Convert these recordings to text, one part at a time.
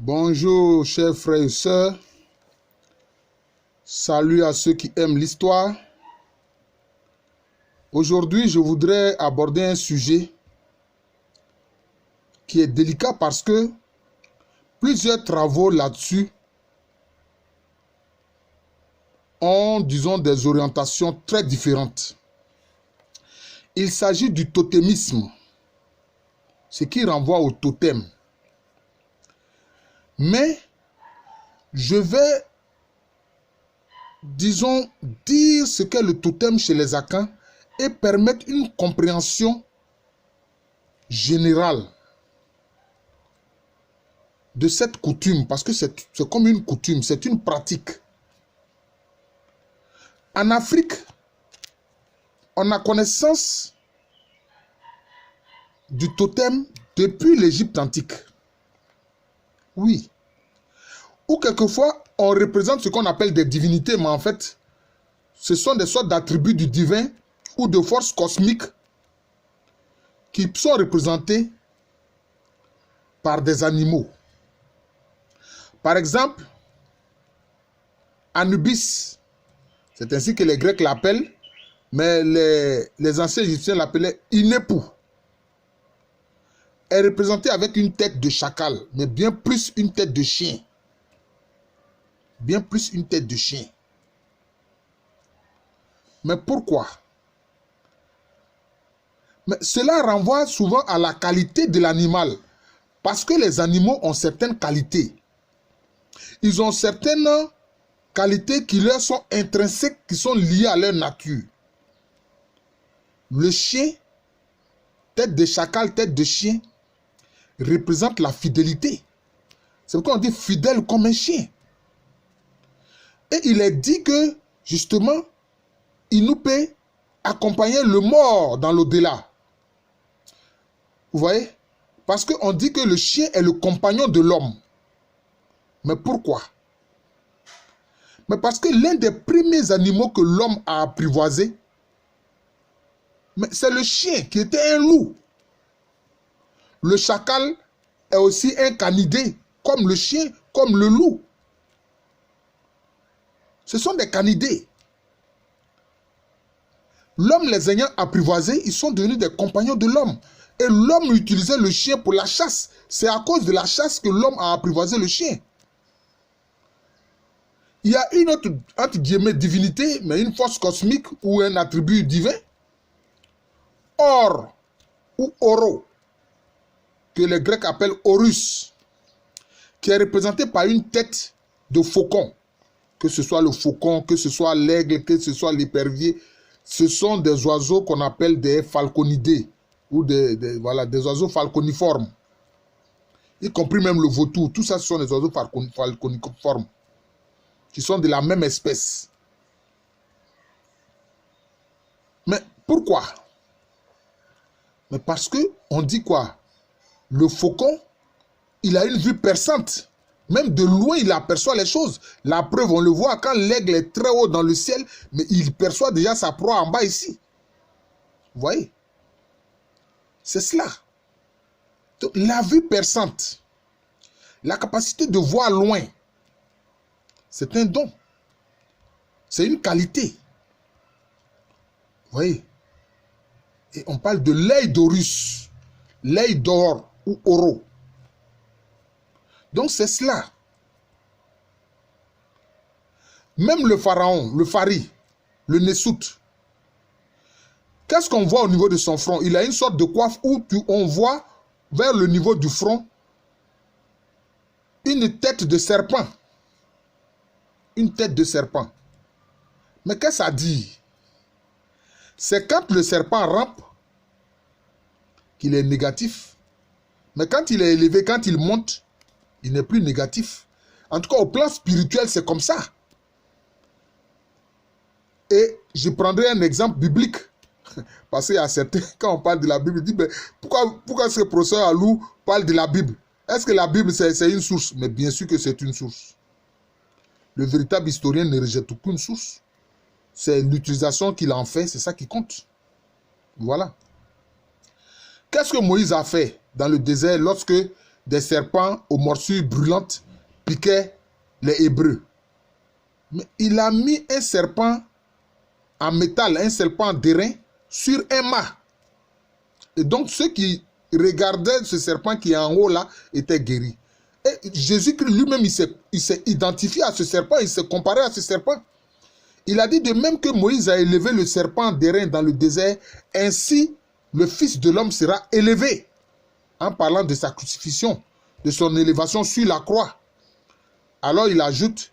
Bonjour chers frères et sœurs, salut à ceux qui aiment l'histoire. Aujourd'hui, je voudrais aborder un sujet qui est délicat parce que plusieurs travaux là-dessus ont, disons, des orientations très différentes. Il s'agit du totémisme, ce qui renvoie au totem. Mais je vais, disons, dire ce qu'est le totem chez les Akans et permettre une compréhension générale de cette coutume, parce que c'est comme une coutume, c'est une pratique. En Afrique, on a connaissance du totem depuis l'Égypte antique. Oui. Ou quelquefois, on représente ce qu'on appelle des divinités, mais en fait, ce sont des sortes d'attributs du divin ou de forces cosmiques qui sont représentés par des animaux. Par exemple, Anubis, c'est ainsi que les Grecs l'appellent, mais les anciens Égyptiens l'appelaient Inepu, est représenté avec une tête de chacal, mais bien plus une tête de chien. Bien plus une tête de chien. Mais pourquoi? Mais cela renvoie souvent à la qualité de l'animal. Parce que les animaux ont certaines qualités. Ils ont certaines qualités qui leur sont intrinsèques, qui sont liées à leur nature. Le chien, tête de chacal, tête de chien, représente la fidélité. C'est pourquoi on dit fidèle comme un chien. Et il est dit que, justement, il nous peut accompagner le mort dans l'au-delà. Vous voyez? Parce qu'on dit que le chien est le compagnon de l'homme. Mais pourquoi? Mais parce que l'un des premiers animaux que l'homme a apprivoisé, c'est le chien qui était un loup. Le chacal est aussi un canidé, comme le chien, comme le loup. Ce sont des canidés. L'homme les ayant apprivoisés, ils sont devenus des compagnons de l'homme. Et l'homme utilisait le chien pour la chasse. C'est à cause de la chasse que l'homme a apprivoisé le chien. Il y a une autre, entre guillemets, divinité, mais une force cosmique ou un attribut divin. Or ou oro, que les Grecs appellent Horus, qui est représenté par une tête de faucon. Que ce soit le faucon, que ce soit l'aigle, que ce soit l'épervier, ce sont des oiseaux qu'on appelle des falconidés, ou des oiseaux falconiformes, y compris même le vautour. Tout ça, ce sont des oiseaux falconiformes, qui sont de la même espèce. Mais pourquoi? Mais parce que on dit quoi? Le faucon, il a une vue perçante. Même de loin, il aperçoit les choses. La preuve, on le voit quand l'aigle est très haut dans le ciel, mais il perçoit déjà sa proie en bas ici. Vous voyez? C'est cela. Donc, la vue perçante, la capacité de voir loin, c'est un don. C'est une qualité. Vous voyez? Et on parle de l'œil d'Horus, l'œil d'or ou oro. Donc c'est cela. Même le pharaon, le phari, le Nessout, qu'est-ce qu'on voit au niveau de son front? Il a une sorte de coiffe où on voit vers le niveau du front une tête de serpent. Une tête de serpent. Mais qu'est-ce que ça dit? C'est quand le serpent rampe qu'il est négatif. Mais quand il est élevé, quand il monte, il n'est plus négatif. En tout cas, au plan spirituel, c'est comme ça. Et je prendrai un exemple biblique. Parce qu'il y a certains, quand on parle de la Bible, ils disent, pourquoi ce professeur Alou parle de la Bible? Est-ce que la Bible, c'est une source? Mais bien sûr que c'est une source. Le véritable historien ne rejette aucune source. C'est l'utilisation qu'il en fait, c'est ça qui compte. Voilà. Qu'est-ce que Moïse a fait dans le désert lorsque des serpents aux morsures brûlantes piquaient les Hébreux. Mais il a mis un serpent en métal, un serpent d'airain, sur un mât. Et donc ceux qui regardaient ce serpent qui est en haut là étaient guéris. Et Jésus-Christ lui-même, il s'est identifié à ce serpent, il s'est comparé à ce serpent. Il a dit de même que Moïse a élevé le serpent d'airain dans le désert, ainsi le Fils de l'homme sera élevé, en parlant de sa crucifixion, de son élévation sur la croix. Alors il ajoute,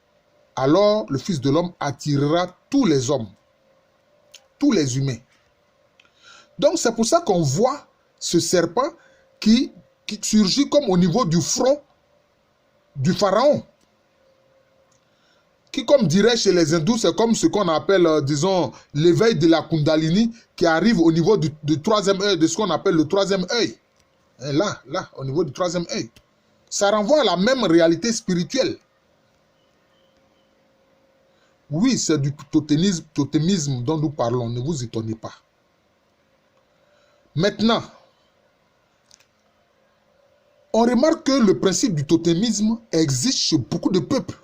alors le Fils de l'homme attirera tous les hommes, tous les humains. Donc c'est pour ça qu'on voit ce serpent qui surgit comme au niveau du front du pharaon. Qui, comme dirait chez les hindous, c'est comme ce qu'on appelle, disons, l'éveil de la Kundalini qui arrive au niveau du troisième œil, de ce qu'on appelle le troisième œil. Et là, au niveau du troisième œil. Ça renvoie à la même réalité spirituelle. Oui, c'est du totémisme dont nous parlons, ne vous étonnez pas. Maintenant, on remarque que le principe du totémisme existe chez beaucoup de peuples.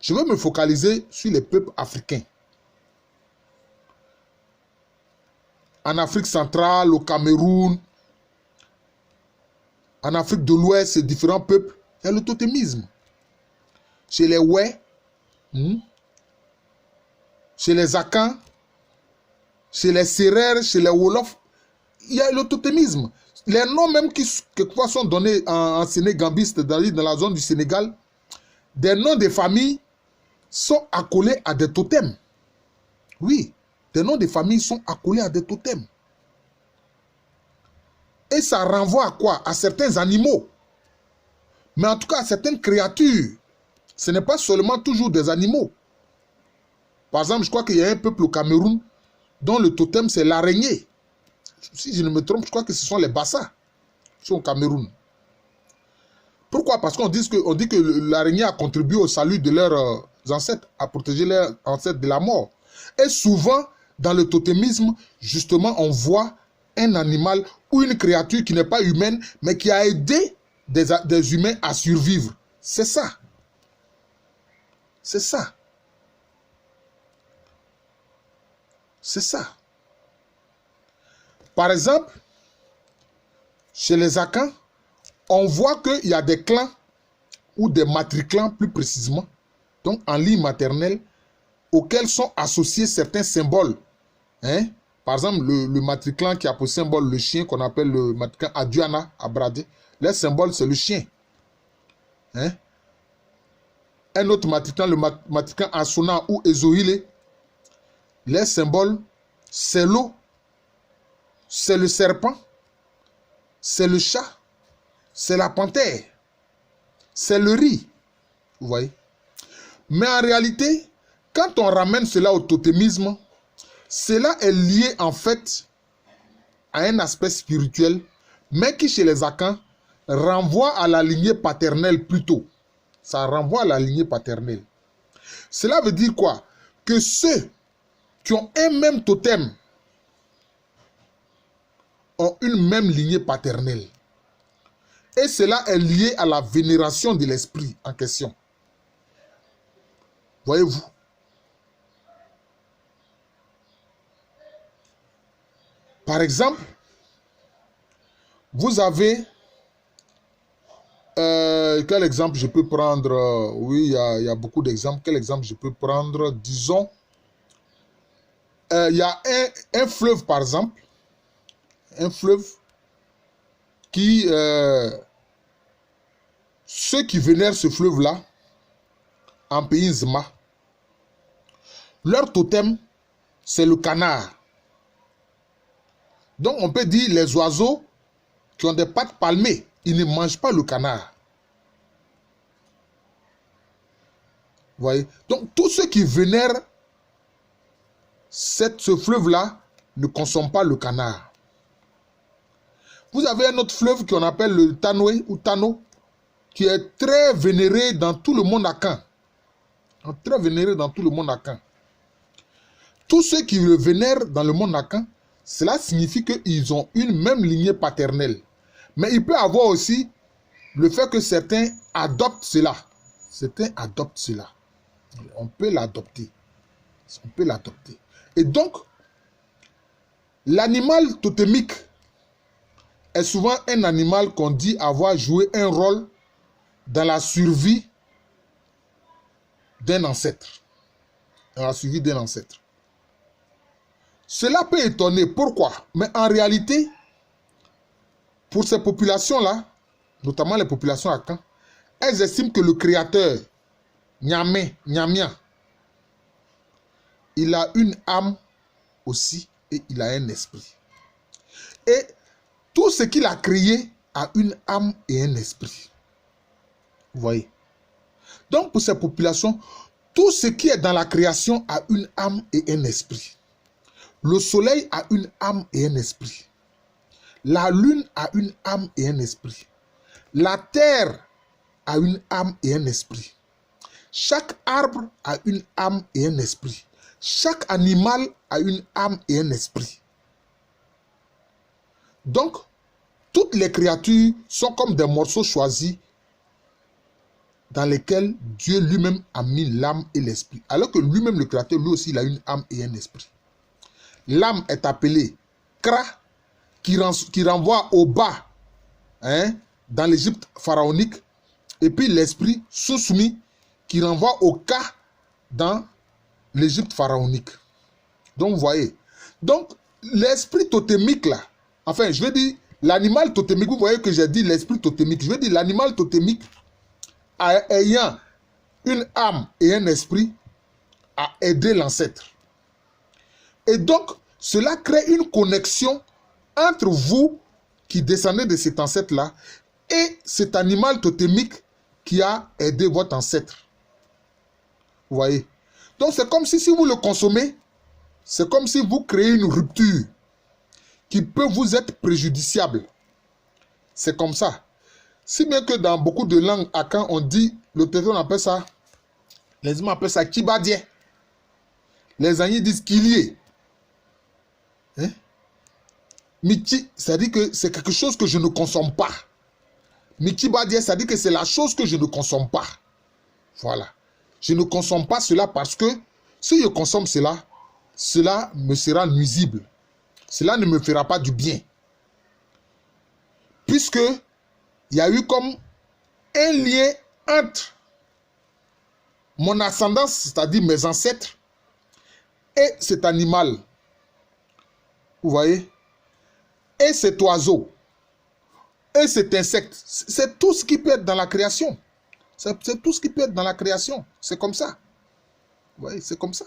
Je vais me focaliser sur les peuples africains. En Afrique centrale, au Cameroun, en Afrique de l'Ouest, ces différents peuples, il y a le totémisme. Chez les Wè, chez les Akans, chez les Sérères, chez les Wolof, il y a le totémisme. Les noms même qui quelquefois sont donnés en sénégambiste dans la zone du Sénégal, des noms de familles sont accolés à des totems. Oui, des noms de familles sont accolés à des totems. Et ça renvoie à quoi? À certains animaux. Mais en tout cas, à certaines créatures. Ce n'est pas seulement toujours des animaux. Par exemple, je crois qu'il y a un peuple au Cameroun dont le totem c'est l'araignée. Si je ne me trompe, je crois que ce sont les Bassa qui sont au Cameroun. Pourquoi? Parce qu'on dit que l'araignée a contribué au salut de leurs ancêtres, à protéger leurs ancêtres de la mort. Et souvent, dans le totémisme, justement, on voit un animal ou une créature qui n'est pas humaine, mais qui a aidé des humains à survivre. C'est ça. C'est ça. C'est ça. Par exemple, chez les Akans, on voit qu'il y a des clans, ou des matriclans plus précisément, donc en ligne maternelle, auxquels sont associés certains symboles. Par exemple, le matriclan qui a pour symbole le chien, qu'on appelle le matriclan Aduana à Bradé, leur symbole c'est le chien. Un autre matriclan, le matriclan Asuna ou Ezohile, leur symbole c'est l'eau, c'est le serpent, c'est le chat, c'est la panthère, c'est le riz. Vous voyez? Mais en réalité, quand on ramène cela au totémisme, cela est lié en fait à un aspect spirituel, mais qui chez les Akans renvoie à la lignée paternelle plutôt. Ça renvoie à la lignée paternelle. Cela veut dire quoi? Que ceux qui ont un même totem ont une même lignée paternelle. Et cela est lié à la vénération de l'esprit en question. Voyez-vous? Par exemple, vous avez... quel exemple je peux prendre? Oui, il y a beaucoup d'exemples. Quel exemple je peux prendre? Disons, il y a un fleuve, par exemple. Un fleuve qui... ceux qui vénèrent ce fleuve-là, en pays Nzema, leur totem, c'est le canard. Donc, on peut dire les oiseaux qui ont des pattes palmées, ils ne mangent pas le canard. Vous voyez? Donc, tous ceux qui vénèrent ce fleuve-là ne consomment pas le canard. Vous avez un autre fleuve qu'on appelle le Tanoué ou Tano, qui est très vénéré dans tout le monde akan. Très vénéré dans tout le monde akan. Tous ceux qui le vénèrent dans le monde akan, cela signifie qu'ils ont une même lignée paternelle. Mais il peut y avoir aussi le fait que certains adoptent cela. Certains adoptent cela. On peut l'adopter. On peut l'adopter. Et donc, l'animal totémique est souvent un animal qu'on dit avoir joué un rôle dans la survie d'un ancêtre. Dans la survie d'un ancêtre. Cela peut étonner. Pourquoi? Mais en réalité, pour ces populations-là, notamment les populations à Caen, elles estiment que le créateur, Nyamia, il a une âme aussi et il a un esprit. Et tout ce qu'il a créé a une âme et un esprit. Vous voyez? Donc pour ces populations, tout ce qui est dans la création a une âme et un esprit. Le soleil a une âme et un esprit. La lune a une âme et un esprit. La terre a une âme et un esprit. Chaque arbre a une âme et un esprit. Chaque animal a une âme et un esprit. Donc, toutes les créatures sont comme des morceaux choisis dans lesquels Dieu lui-même a mis l'âme et l'esprit. Alors que lui-même, le créateur, lui aussi, il a une âme et un esprit. L'âme est appelée Kra, qui renvoie au bas, hein, dans l'Égypte pharaonique. Et puis l'esprit Susmi, qui renvoie au Ka dans l'Égypte pharaonique. Donc, vous voyez. Donc, l'esprit totémique, là, enfin, je veux dire, l'animal totémique, vous voyez que j'ai dit l'esprit totémique. Je veux dire, l'animal totémique, ayant une âme et un esprit, a aidé l'ancêtre. Et donc, cela crée une connexion entre vous qui descendez de cet ancêtre-là et cet animal totémique qui a aidé votre ancêtre. Vous voyez? Donc, c'est comme si vous le consommez, c'est comme si vous créez une rupture qui peut vous être préjudiciable. C'est comme ça. Si bien que dans beaucoup de langues, à quand on dit, le téléphone appelle ça, les humains appellent ça kibadie. Les Agnis disent kilié. Hein? Michi, ça dit que c'est quelque chose que je ne consomme pas. Mikibadie, ça dit que c'est la chose que je ne consomme pas. Voilà. Je ne consomme pas cela parce que si je consomme cela, cela me sera nuisible. Cela ne me fera pas du bien. Puisque il y a eu comme un lien entre mon ascendance, c'est-à-dire mes ancêtres, et cet animal. Vous voyez? Et cet oiseau. Et cet insecte. C'est tout ce qui peut être dans la création. C'est tout ce qui peut être dans la création. C'est comme ça. Vous voyez? C'est comme ça.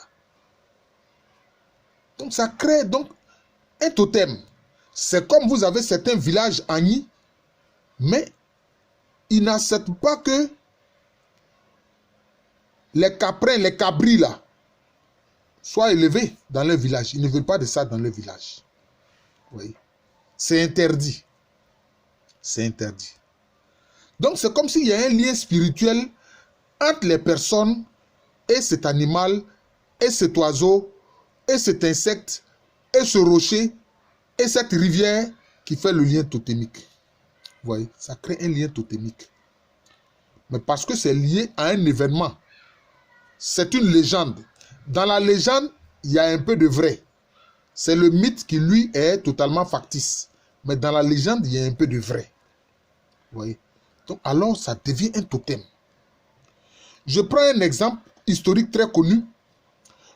Donc ça crée donc un totem. C'est comme vous avez certains villages Agnis, mais ils n'acceptent pas que les caprins, les cabris là, soient élevés dans leur village. Ils ne veulent pas de ça dans leur village. Vous voyez? C'est interdit. C'est interdit. Donc c'est comme s'il y a un lien spirituel entre les personnes et cet animal, et cet oiseau, et cet insecte, et ce rocher, et cette rivière qui fait le lien totémique. Vous voyez, ça crée un lien totémique. Mais parce que c'est lié à un événement. C'est une légende. Dans la légende, il y a un peu de vrai. C'est le mythe qui, lui, est totalement factice. Mais dans la légende, il y a un peu de vrai. Vous voyez? Donc, alors, ça devient un totem. Je prends un exemple historique très connu.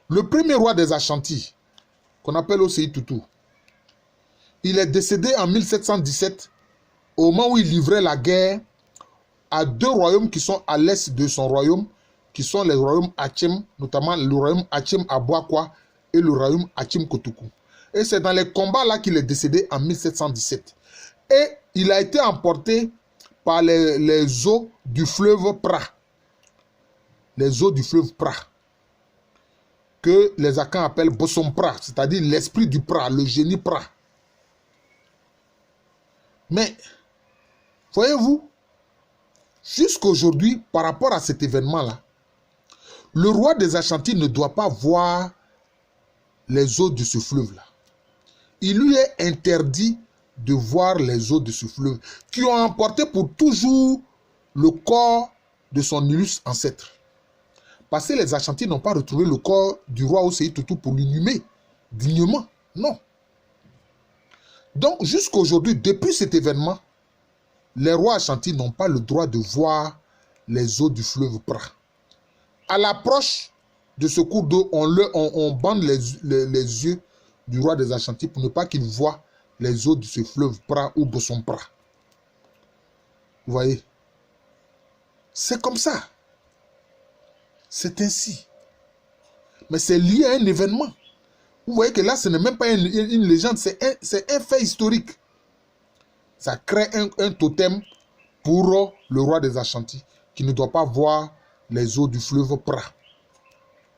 Le premier roi des Ashanti, qu'on appelle aussi Toutou, il est décédé en 1717, au moment où il livrait la guerre à deux royaumes qui sont à l'est de son royaume, qui sont les royaumes Achem, notamment le royaume Achem Abouakwa et le royaume Achem Kotoukou. Et c'est dans les combats là qu'il est décédé en 1717. Et il a été emporté par les eaux du fleuve Pra. Les eaux du fleuve Pra. Que les Akans appellent Bossom Pra, c'est-à-dire l'esprit du Pra, le génie Pra. Mais, voyez-vous, jusqu'aujourd'hui, par rapport à cet événement-là, le roi des Ashanti ne doit pas voir les eaux de ce fleuve-là. Il lui est interdit de voir les eaux de ce fleuve qui ont emporté pour toujours le corps de son illustre ancêtre. Parce que les Ashanti n'ont pas retrouvé le corps du roi Osei Tutu pour l'inhumer dignement. Non. Donc, jusqu'à aujourd'hui, depuis cet événement, les rois Ashanti n'ont pas le droit de voir les eaux du fleuve Pra. À l'approche de ce cours d'eau, on bande les yeux du roi des Ashanti pour ne pas qu'il voie les eaux de ce fleuve Pra ou Bosson Pra. Vous voyez? C'est comme ça. C'est ainsi. Mais c'est lié à un événement. Vous voyez que là, ce n'est même pas une légende, c'est un fait historique. Ça crée un totem pour le roi des Ashanti qui ne doit pas voir les eaux du fleuve Pra.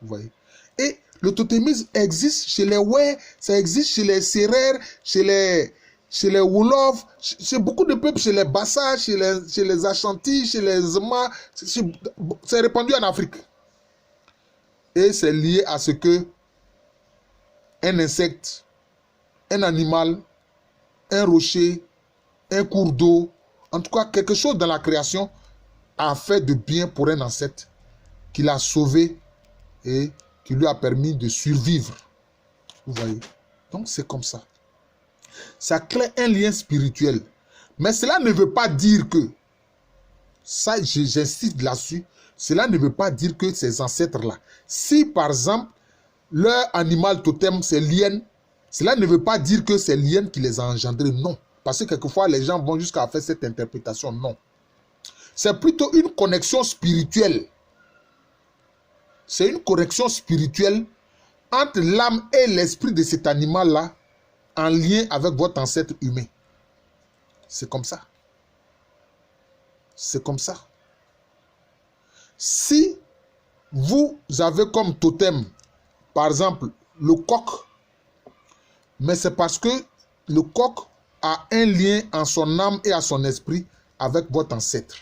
Vous voyez? Et le totémisme existe chez les Wè, ça existe chez les Sérères, chez les Wolof, chez beaucoup de peuples, chez les Bassa, chez les Ashanti, chez les Zema. C'est répandu en Afrique. Et c'est lié à ce que un insecte, un animal, un rocher, un cours d'eau, en tout cas quelque chose dans la création a fait de bien pour un ancêtre qui l'a sauvé et qui lui a permis de survivre. Vous voyez? Donc c'est comme ça. Ça crée un lien spirituel. Mais cela ne veut pas dire que, ça j'insiste là-dessus, cela ne veut pas dire que ces ancêtres-là, si par exemple leur animal totem c'est l'hyène, cela ne veut pas dire que c'est l'hyène qui les a engendrés, non. Parce que quelquefois les gens vont jusqu'à faire cette interprétation, non. C'est plutôt une connexion spirituelle. C'est une connexion spirituelle entre l'âme et l'esprit de cet animal-là en lien avec votre ancêtre humain. C'est comme ça. C'est comme ça. Si vous avez comme totem, par exemple, le coq, mais c'est parce que le coq a un lien en son âme et à son esprit avec votre ancêtre.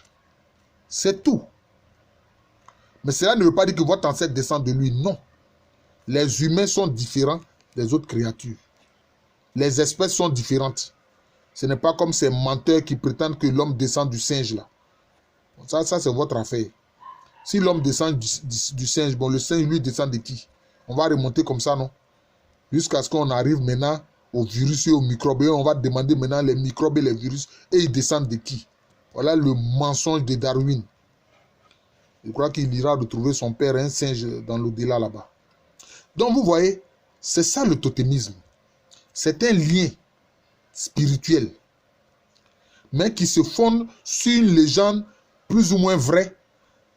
C'est tout. Mais cela ne veut pas dire que votre ancêtre descend de lui. Non. Les humains sont différents des autres créatures. Les espèces sont différentes. Ce n'est pas comme ces menteurs qui prétendent que l'homme descend du singe là. Ça c'est votre affaire. Si l'homme descend du singe, bon, le singe lui descend de qui? On va remonter comme ça, non? Jusqu'à ce qu'on arrive maintenant aux virus et aux microbes. Et on va demander maintenant les microbes et les virus. Et ils descendent de qui? Voilà le mensonge de Darwin. Je crois qu'il ira retrouver son père, un singe, dans l'au-delà là-bas. Donc vous voyez, c'est ça le totémisme. C'est un lien spirituel, mais qui se fonde sur une légende plus ou moins vraie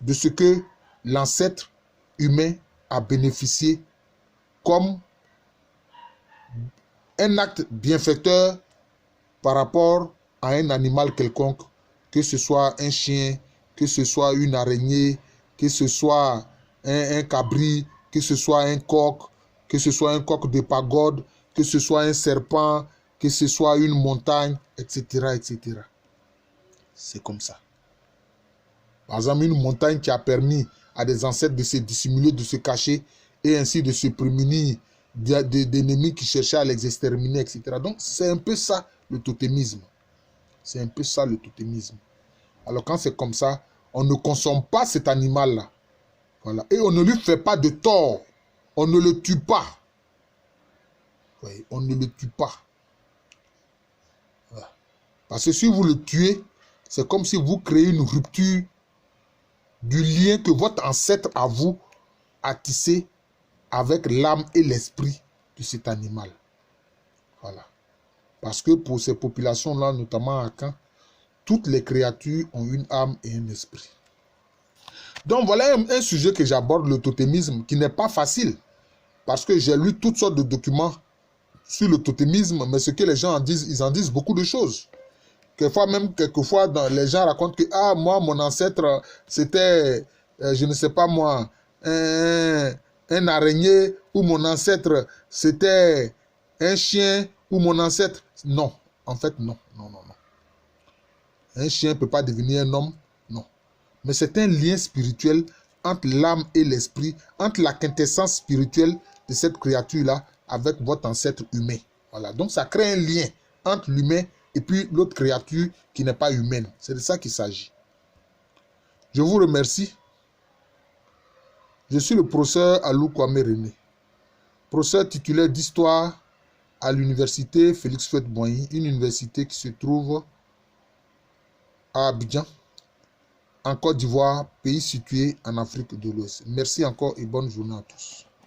de ce que l'ancêtre humain a bénéficié comme un acte bienfaiteur par rapport à un animal quelconque, que ce soit un chien, que ce soit une araignée, que ce soit un cabri, que ce soit un coq de pagode, que ce soit un serpent, que ce soit une montagne, etc., etc. C'est comme ça. Par exemple, une montagne qui a permis à des ancêtres de se dissimuler, de se cacher, et ainsi de se prémunir d'ennemis qui cherchaient à les exterminer, etc. Donc, c'est un peu ça le totémisme. C'est un peu ça le totémisme. Alors, quand c'est comme ça, on ne consomme pas cet animal-là. Voilà. Et on ne lui fait pas de tort. On ne le tue pas. Oui, on ne le tue pas. Voilà. Parce que si vous le tuez, c'est comme si vous créez une rupture du lien que votre ancêtre à vous a tissé avec l'âme et l'esprit de cet animal. Voilà. Parce que pour ces populations-là, notamment à Caen, toutes les créatures ont une âme et un esprit. Donc voilà un sujet que j'aborde, le totémisme, qui n'est pas facile. Parce que j'ai lu toutes sortes de documents sur le totémisme, mais ce que les gens en disent, ils en disent beaucoup de choses. Quelquefois, les gens racontent que, ah, moi, mon ancêtre, c'était, je ne sais pas moi, un araignée, ou mon ancêtre, c'était un chien, ou mon ancêtre. Non, en fait, non, non, non, non. Un chien ne peut pas devenir un homme, non. Mais c'est un lien spirituel entre l'âme et l'esprit, entre la quintessence spirituelle de cette créature-là avec votre ancêtre humain. Voilà, donc ça crée un lien entre l'humain et puis l'autre créature qui n'est pas humaine. C'est de ça qu'il s'agit. Je vous remercie. Je suis le professeur Alou Kwame René, professeur titulaire d'histoire à l'université Félix Houphouët-Boigny, une université qui se trouve à Abidjan, en Côte d'Ivoire, pays situé en Afrique de l'Ouest. Merci encore et bonne journée à tous.